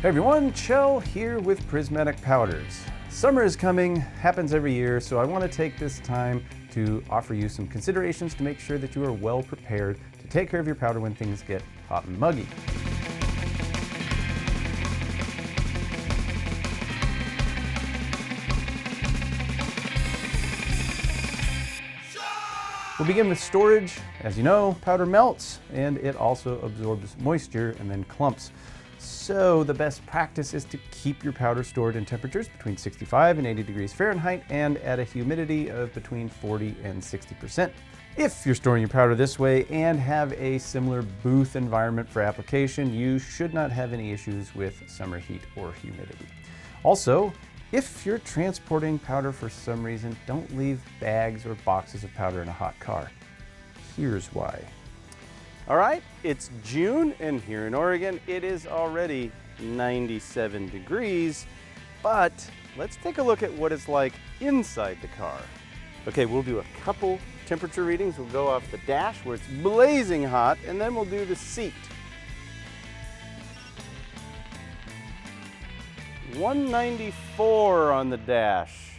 Hey everyone, Chell here with Prismatic Powders. Summer is coming, happens every year, so I want to take this time to offer you some considerations to make sure that you are well prepared to take care of your powder when things get hot and muggy. We'll begin with storage. As you know, powder melts and it also absorbs moisture and then clumps. So the best practice is to keep your powder stored in temperatures between 65 and 80 degrees Fahrenheit and at a humidity of between 40 and 60%. If you're storing your powder this way and have a similar booth environment for application, you should not have any issues with summer heat or humidity. Also, if you're transporting powder for some reason, don't leave bags or boxes of powder in a hot car. Here's why. All right, it's June, and here in Oregon, it is already 97 degrees, but let's take a look at what it's like inside the car. Okay, we'll do a couple temperature readings. We'll go off the dash where it's blazing hot, and then we'll do the seat. 194 on the dash.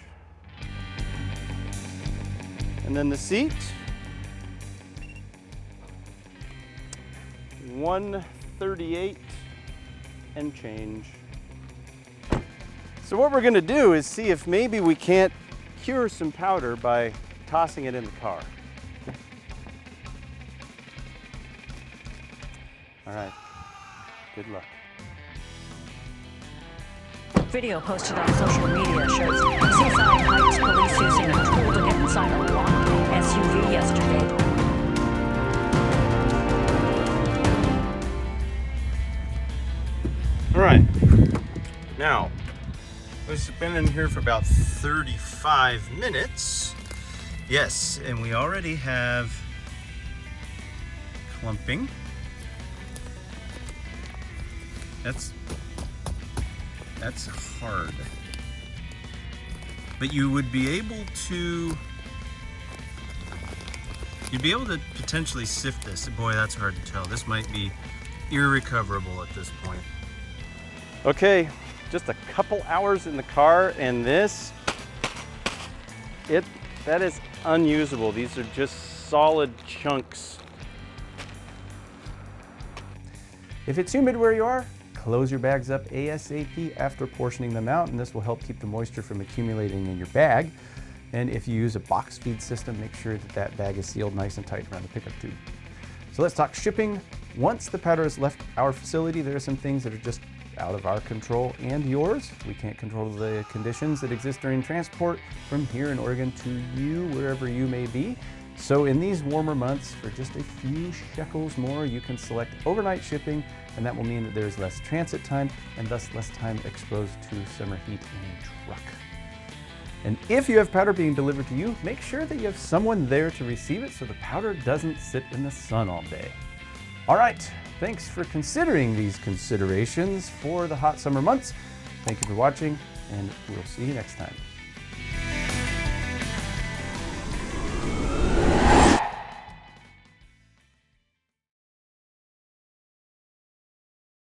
And then the seat, 138 and change. So what we're going to do is see if maybe we can't cure some powder by tossing it in the car. All right, good luck. Video posted on social media shows Seaside Heights police using a tool to get inside a blocked SUV yesterday. All right, now, we've been in here for about 35 minutes. Yes, and we already have clumping. That's hard. But you would be able to, you'd be able to potentially sift this. Boy, that's hard to tell. This might be irrecoverable at this point. Okay, just a couple hours in the car and that is unusable. These are just solid chunks. If it's humid where you are, close your bags up ASAP after portioning them out, and this will help keep the moisture from accumulating in your bag. And if you use a box feed system, make sure that that bag is sealed nice and tight around the pickup tube. So let's talk shipping. Once the powder has left our facility, there are some things that are just out of our control and yours. We can't control the conditions that exist during transport from here in Oregon to you, wherever you may be. So in these warmer months, for just a few shekels more, you can select overnight shipping, and that will mean that there's less transit time and thus less time exposed to summer heat in a truck. And if you have powder being delivered to you, make sure that you have someone there to receive it so the powder doesn't sit in the sun all day. All right, thanks for considering these considerations for the hot summer months. Thank you for watching, and we'll see you next time.